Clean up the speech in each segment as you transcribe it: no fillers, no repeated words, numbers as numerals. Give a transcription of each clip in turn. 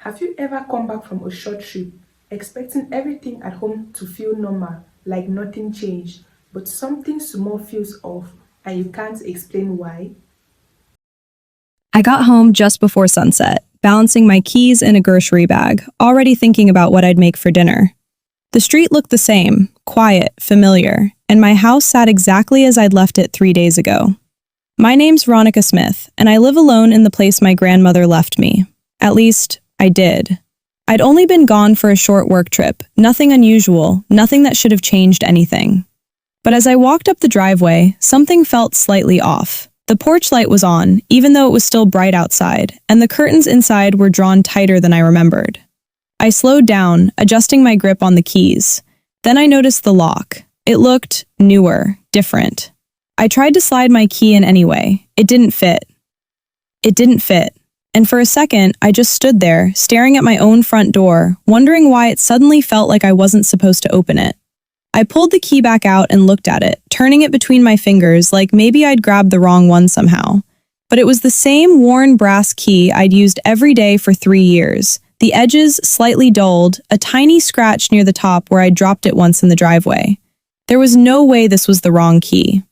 Have you ever come back from a short trip expecting everything at home to feel normal, like nothing changed, but something small feels off and you can't explain why? I got home just before sunset, balancing my keys in a grocery bag, already thinking about what I'd make for dinner. The street looked the same, quiet, familiar, and my house sat exactly as I'd left it 3 days ago. My name's Veronica Smith, and I live alone in the place my grandmother left me. At least, I did. I'd only been gone for a short work trip, nothing unusual, nothing that should have changed anything. But as I walked up the driveway, something felt slightly off. The porch light was on, even though it was still bright outside, and the curtains inside were drawn tighter than I remembered. I slowed down, adjusting my grip on the keys. Then I noticed the lock. It looked newer, different. I tried to slide my key in anyway. It didn't fit. It didn't fit. And for a second, I just stood there, staring at my own front door, wondering why it suddenly felt like I wasn't supposed to open it. I pulled the key back out and looked at it, turning it between my fingers like maybe I'd grabbed the wrong one somehow. But it was the same worn brass key I'd used every day for 3 years. The edges slightly dulled, a tiny scratch near the top where I'd dropped it once in the driveway. There was no way this was the wrong key.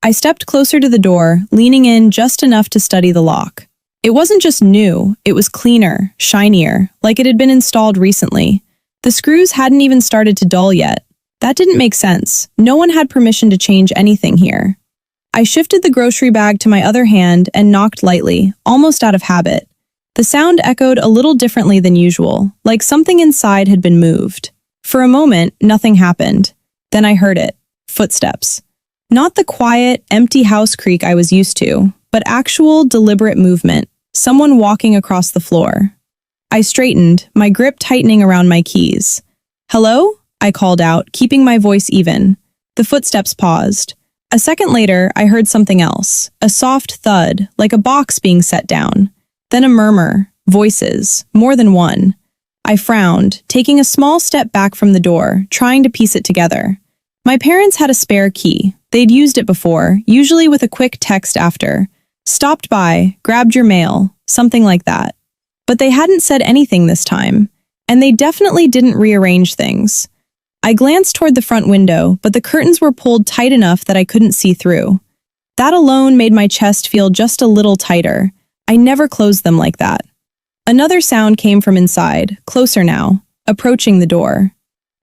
I stepped closer to the door, leaning in just enough to study the lock. It wasn't just new, it was cleaner, shinier, like it had been installed recently. The screws hadn't even started to dull yet. That didn't make sense. No one had permission to change anything here. I shifted the grocery bag to my other hand and knocked lightly, almost out of habit. The sound echoed a little differently than usual, like something inside had been moved. For a moment, nothing happened. Then I heard it. Footsteps. Not the quiet, empty house creak I was used to, but actual, deliberate movement. Someone walking across the floor. I straightened, my grip tightening around my keys. "Hello?" I called out, keeping my voice even. The footsteps paused. A second later, I heard something else. A soft thud, like a box being set down. Then a murmur. Voices. More than one. I frowned, taking a small step back from the door, trying to piece it together. My parents had a spare key. They'd used it before, usually with a quick text after. "Stopped by, grabbed your mail," something like that. But they hadn't said anything this time, and they definitely didn't rearrange things. I glanced toward the front window, but the curtains were pulled tight enough that I couldn't see through. That alone made my chest feel just a little tighter. I never closed them like that. Another sound came from inside, closer now, approaching the door.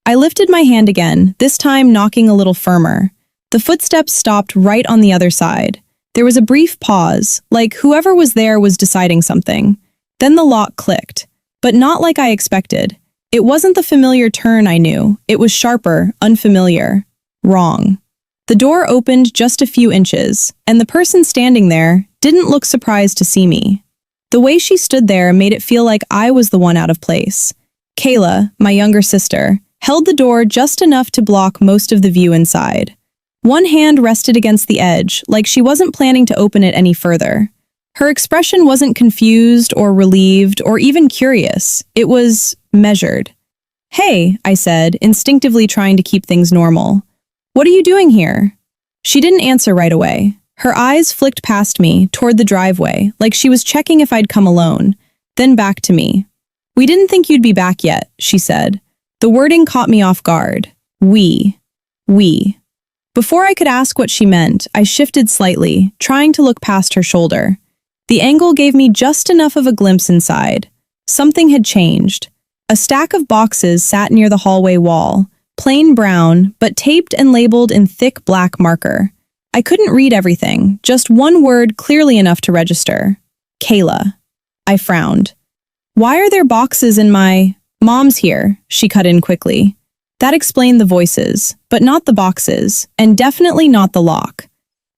I lifted my hand again, this time knocking a little firmer. The footsteps stopped right on the other side. There was a brief pause, like whoever was there was deciding something. Then the lock clicked, but not like I expected. It wasn't the familiar turn I knew. It was sharper, unfamiliar. Wrong. The door opened just a few inches, and the person standing there didn't look surprised to see me. The way she stood there made it feel like I was the one out of place. Kayla, my younger sister, held the door just enough to block most of the view inside. One hand rested against the edge, like she wasn't planning to open it any further. Her expression wasn't confused or relieved or even curious. It was measured. "Hey," I said, instinctively trying to keep things normal. "What are you doing here?" She didn't answer right away. Her eyes flicked past me, toward the driveway, like she was checking if I'd come alone, then back to me. "We didn't think you'd be back yet," she said. The wording caught me off guard. We. Before I could ask what she meant, I shifted slightly, trying to look past her shoulder. The angle gave me just enough of a glimpse inside. Something had changed. A stack of boxes sat near the hallway wall, plain brown, but taped and labeled in thick black marker. I couldn't read everything, just one word clearly enough to register. Kayla. I frowned. "Why are there boxes in my—" "Mom's here," she cut in quickly. That explained the voices, but not the boxes, and definitely not the lock.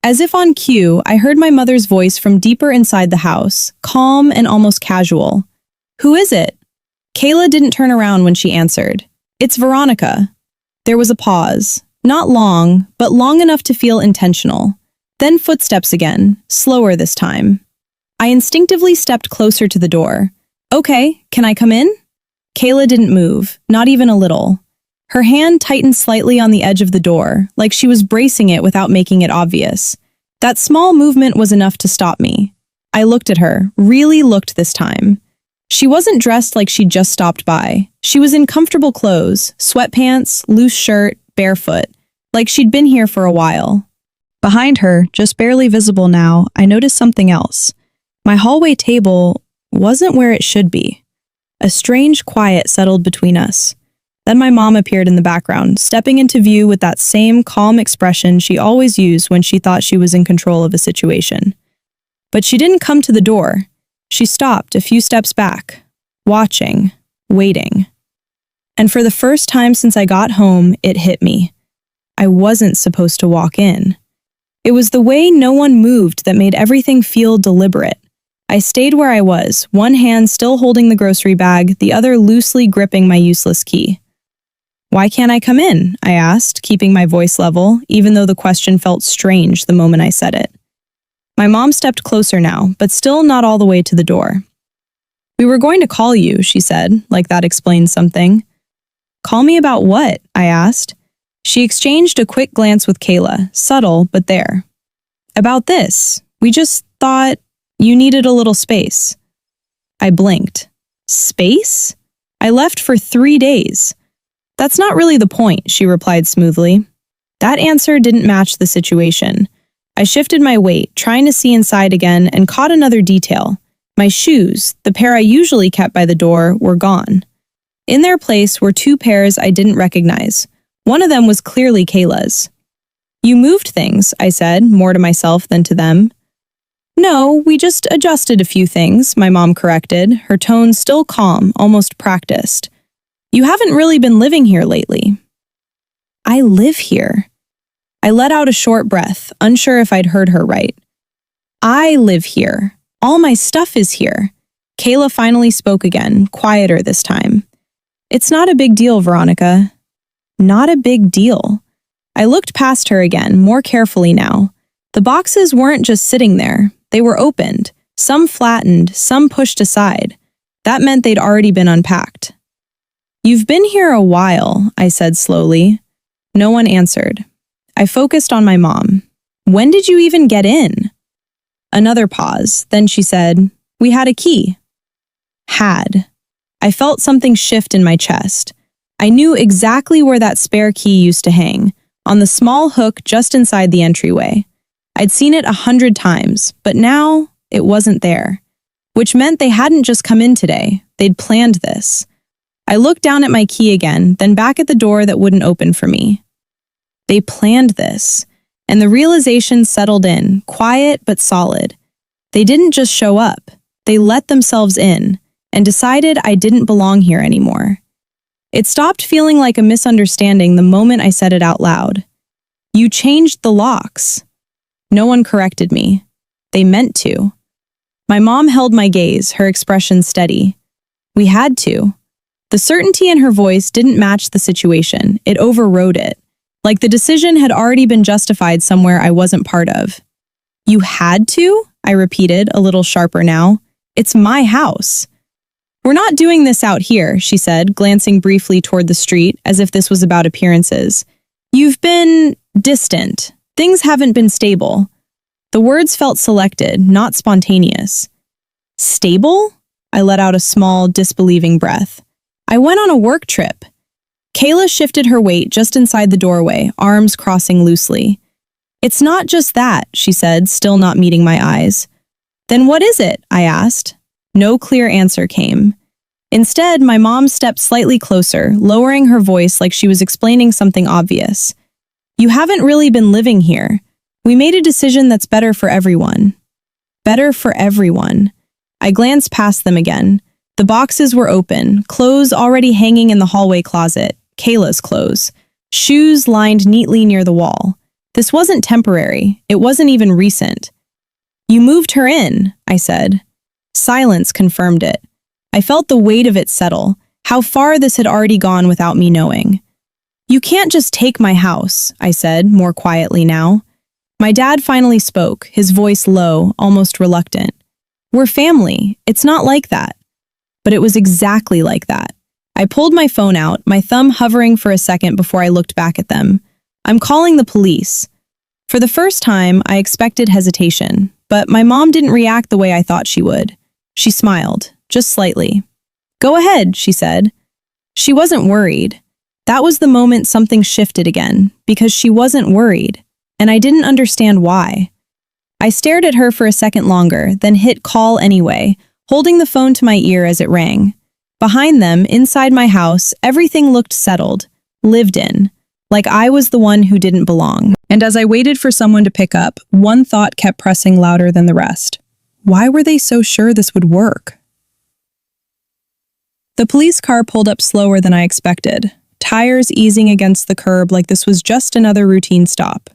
As if on cue, I heard my mother's voice from deeper inside the house, calm and almost casual. "Who is it?" Kayla didn't turn around when she answered. "It's Veronica." There was a pause. Not long, but long enough to feel intentional. Then footsteps again, slower this time. I instinctively stepped closer to the door. "Okay, can I come in?" Kayla didn't move, not even a little. Her hand tightened slightly on the edge of the door, like she was bracing it without making it obvious. That small movement was enough to stop me. I looked at her, really looked this time. She wasn't dressed like she'd just stopped by. She was in comfortable clothes, sweatpants, loose shirt, barefoot, like she'd been here for a while. Behind her, just barely visible now, I noticed something else. My hallway table wasn't where it should be. A strange quiet settled between us. Then my mom appeared in the background, stepping into view with that same calm expression she always used when she thought she was in control of a situation. But she didn't come to the door. She stopped a few steps back, watching, waiting. And for the first time since I got home, it hit me. I wasn't supposed to walk in. It was the way no one moved that made everything feel deliberate. I stayed where I was, one hand still holding the grocery bag, the other loosely gripping my useless key. "Why can't I come in?" I asked, keeping my voice level, even though the question felt strange the moment I said it. My mom stepped closer now, but still not all the way to the door. "We were going to call you," she said, like that explained something. "Call me about what?" I asked. She exchanged a quick glance with Kayla, subtle but there. "About this. We just thought you needed a little space." I blinked. Space? I left for 3 days. "That's not really the point," she replied smoothly. That answer didn't match the situation. I shifted my weight, trying to see inside again, and caught another detail. My shoes, the pair I usually kept by the door, were gone. In their place were 2 pairs I didn't recognize. One of them was clearly Kayla's. "You moved things," I said, more to myself than to them. "No, we just adjusted a few things," my mom corrected, her tone still calm, almost practiced. "You haven't really been living here lately." "I live here." I let out a short breath, unsure if I'd heard her right. "I live here. All my stuff is here." Kayla finally spoke again, quieter this time. "It's not a big deal, Veronica." Not a big deal. I looked past her again, more carefully now. The boxes weren't just sitting there. They were opened, some flattened, some pushed aside. That meant they'd already been unpacked. "You've been here a while," I said slowly. No one answered. I focused on my mom. "When did you even get in?" Another pause. Then she said, "We had a key." Had. I felt something shift in my chest. I knew exactly where that spare key used to hang, on the small hook just inside the entryway. I'd seen it 100 times, but now it wasn't there. Which meant they hadn't just come in today. They'd planned this. I looked down at my key again, then back at the door that wouldn't open for me. They planned this, and the realization settled in, quiet but solid. They didn't just show up. They let themselves in, and decided I didn't belong here anymore. It stopped feeling like a misunderstanding the moment I said it out loud. "You changed the locks." No one corrected me. They meant to. My mom held my gaze, her expression steady. "We had to." The certainty in her voice didn't match the situation. It overrode it. Like the decision had already been justified somewhere I wasn't part of. "You had to?" I repeated, a little sharper now. "It's my house." "We're not doing this out here," she said, glancing briefly toward the street, as if this was about appearances. "You've been distant. Things haven't been stable." The words felt selected, not spontaneous. "Stable?" I let out a small, disbelieving breath. "I went on a work trip." Kayla shifted her weight just inside the doorway, arms crossing loosely. "It's not just that," she said, still not meeting my eyes. "Then what is it?" I asked. No clear answer came. Instead, my mom stepped slightly closer, lowering her voice like she was explaining something obvious. "You haven't really been living here. We made a decision that's better for everyone." Better for everyone. I glanced past them again. The boxes were open, clothes already hanging in the hallway closet, Kayla's clothes, shoes lined neatly near the wall. This wasn't temporary. It wasn't even recent. "You moved her in," I said. Silence confirmed it. I felt the weight of it settle, how far this had already gone without me knowing. "You can't just take my house," I said, more quietly now. My dad finally spoke, his voice low, almost reluctant. "We're family. It's not like that." But it was exactly like that. I pulled my phone out, my thumb hovering for a second before I looked back at them. "I'm calling the police." For the first time, I expected hesitation, but my mom didn't react the way I thought she would. She smiled. just slightly. Go ahead, she said. She wasn't worried. That was the moment something shifted again, because she wasn't worried, and I didn't understand why. I stared at her for a second longer, then hit call anyway, holding the phone to my ear as it rang. Behind them, inside my house, everything looked settled, lived in, like I was the one who didn't belong. And as I waited for someone to pick up, one thought kept pressing louder than the rest. Why were they so sure this would work? The police car pulled up slower than I expected, tires easing against the curb like this was just another routine stop.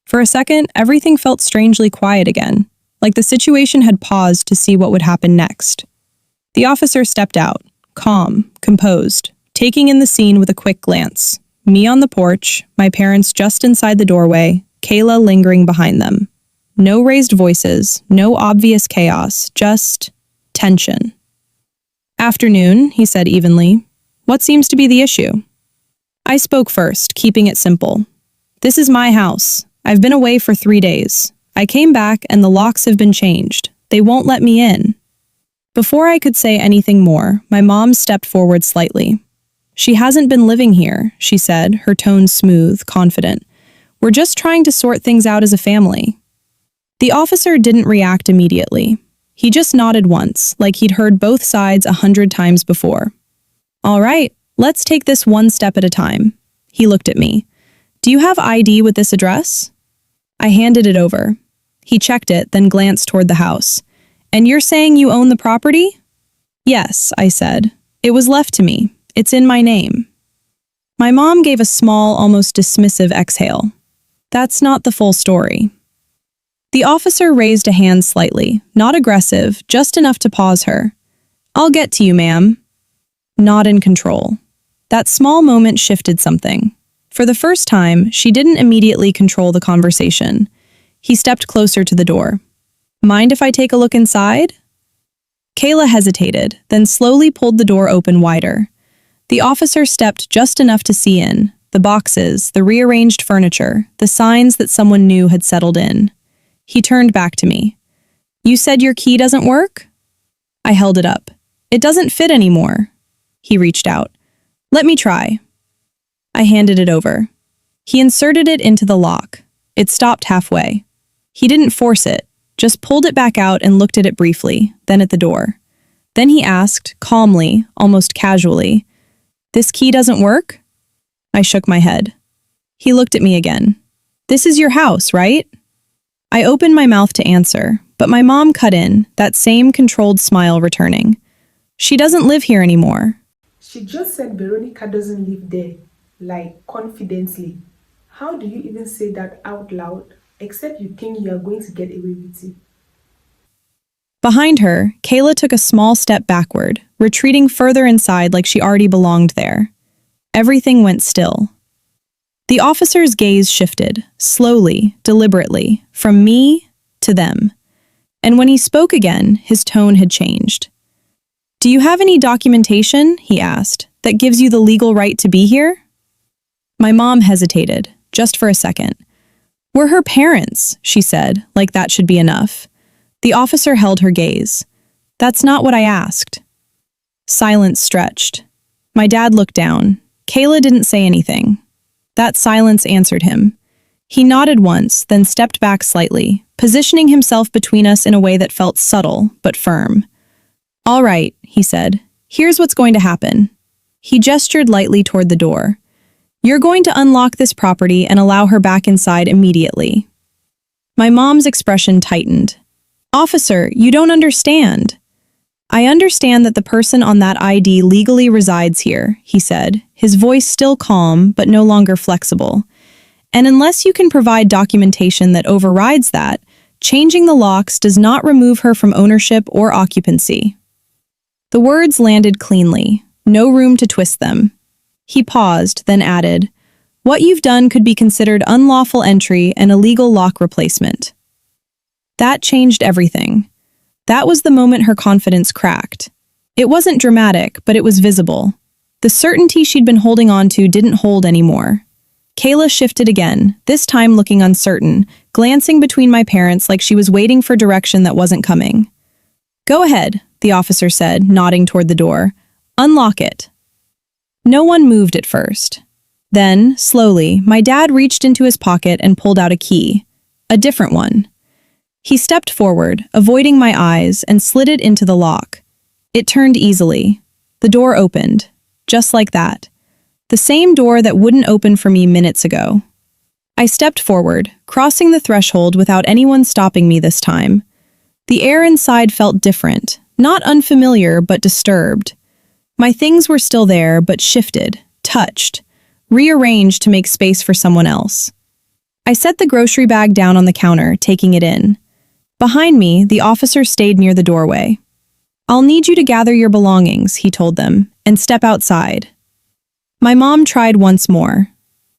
For a second, everything felt strangely quiet again, like the situation had paused to see what would happen next. The officer stepped out, calm, composed, taking in the scene with a quick glance. Me on the porch, my parents just inside the doorway, Kayla lingering behind them. No raised voices, no obvious chaos, just tension. Afternoon, he said evenly. What seems to be the issue? I spoke first, keeping it simple. This is my house. I've been away for 3 days. I came back and the locks have been changed. They won't let me in. Before I could say anything more, my mom stepped forward slightly. She hasn't been living here, she said, her tone smooth, confident. We're just trying to sort things out as a family. The officer didn't react immediately. He just nodded once, like he'd heard both sides 100 times before. All right, let's take this one step at a time. He looked at me. Do you have ID with this address? I handed it over. He checked it, then glanced toward the house. And you're saying you own the property? Yes, I said. It was left to me. It's in my name. My mom gave a small, almost dismissive exhale. That's not the full story. The officer raised a hand slightly, not aggressive, just enough to pause her. I'll get to you, ma'am. Not in control. That small moment shifted something. For the first time, she didn't immediately control the conversation. He stepped closer to the door. Mind if I take a look inside? Kayla hesitated, then slowly pulled the door open wider. The officer stepped just enough to see in, the boxes, the rearranged furniture, the signs that someone new had settled in. He turned back to me. You said your key doesn't work? I held it up. It doesn't fit anymore. He reached out. Let me try. I handed it over. He inserted it into the lock. It stopped halfway. He didn't force it, just pulled it back out and looked at it briefly, then at the door. Then he asked, calmly, almost casually, This key doesn't work? I shook my head. He looked at me again. This is your house, right? I opened my mouth to answer, but my mom cut in, that same controlled smile returning. She doesn't live here anymore. She just said Veronica doesn't live there, like confidently. How do you even say that out loud, except you think you are going to get away with it? Behind her, Kayla took a small step backward, retreating further inside like she already belonged there. Everything went still. The officer's gaze shifted, slowly, deliberately, from me to them. And when he spoke again, his tone had changed. Do you have any documentation, he asked, that gives you the legal right to be here? My mom hesitated, just for a second. We're her parents, she said, like that should be enough. The officer held her gaze. That's not what I asked. Silence stretched. My dad looked down. Kayla didn't say anything. That silence answered him. He nodded once, then stepped back slightly, positioning himself between us in a way that felt subtle, but firm. All right, he said. Here's what's going to happen. He gestured lightly toward the door. You're going to unlock this property and allow her back inside immediately. My mom's expression tightened. Officer, you don't understand. I understand that the person on that ID legally resides here, he said, his voice still calm but no longer flexible. And unless you can provide documentation that overrides that, changing the locks does not remove her from ownership or occupancy. The words landed cleanly, no room to twist them. He paused, then added, What you've done could be considered unlawful entry and illegal lock replacement. That changed everything. That was the moment her confidence cracked. It wasn't dramatic, but it was visible. The certainty she'd been holding on to didn't hold anymore. Kayla shifted again, this time looking uncertain, glancing between my parents like she was waiting for direction that wasn't coming. Go ahead, the officer said, nodding toward the door. Unlock it. No one moved at first. Then, slowly, my dad reached into his pocket and pulled out a key. A different one. He stepped forward, avoiding my eyes, and slid it into the lock. It turned easily. The door opened. Just like that. The same door that wouldn't open for me minutes ago. I stepped forward, crossing the threshold without anyone stopping me this time. The air inside felt different, not unfamiliar, but disturbed. My things were still there, but shifted, touched, rearranged to make space for someone else. I set the grocery bag down on the counter, taking it in. Behind me, the officer stayed near the doorway. I'll need you to gather your belongings, he told them, and step outside. My mom tried once more.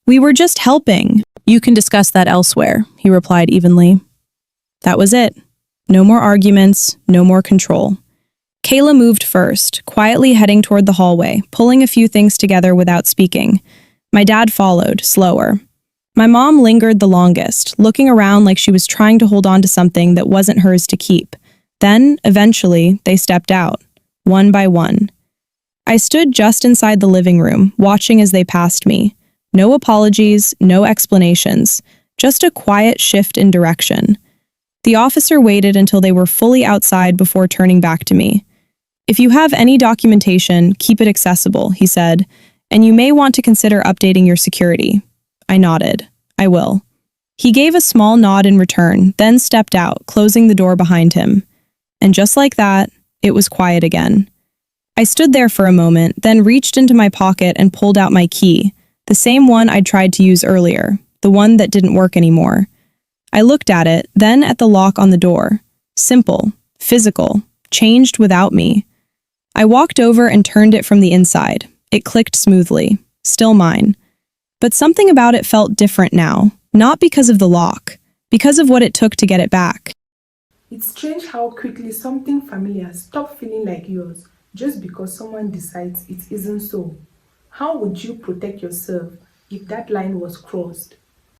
We were just helping. You can discuss that elsewhere, he replied evenly. That was it. No more arguments, no more control. Kayla moved first, quietly heading toward the hallway, pulling a few things together without speaking. My dad followed, slower. My mom lingered the longest, looking around like she was trying to hold on to something that wasn't hers to keep. Then, eventually, they stepped out, one by one. I stood just inside the living room, watching as they passed me. No apologies, no explanations, just a quiet shift in direction. The officer waited until they were fully outside before turning back to me. If you have any documentation, keep it accessible, he said, and you may want to consider updating your security. I nodded. I will. He gave a small nod in return, then stepped out, closing the door behind him. And just like that, it was quiet again. I stood there for a moment, then reached into my pocket and pulled out my key, the same one I'd tried to use earlier, the one that didn't work anymore. I looked at it, then at the lock on the door. Simple, physical, changed without me. I walked over and turned it from the inside. It clicked smoothly. Still mine. But something about it felt different now, not because of the lock, because of what it took to get it back. It's strange how quickly something familiar stops feeling like yours just because someone decides it isn't so. How would you protect yourself if that line was crossed?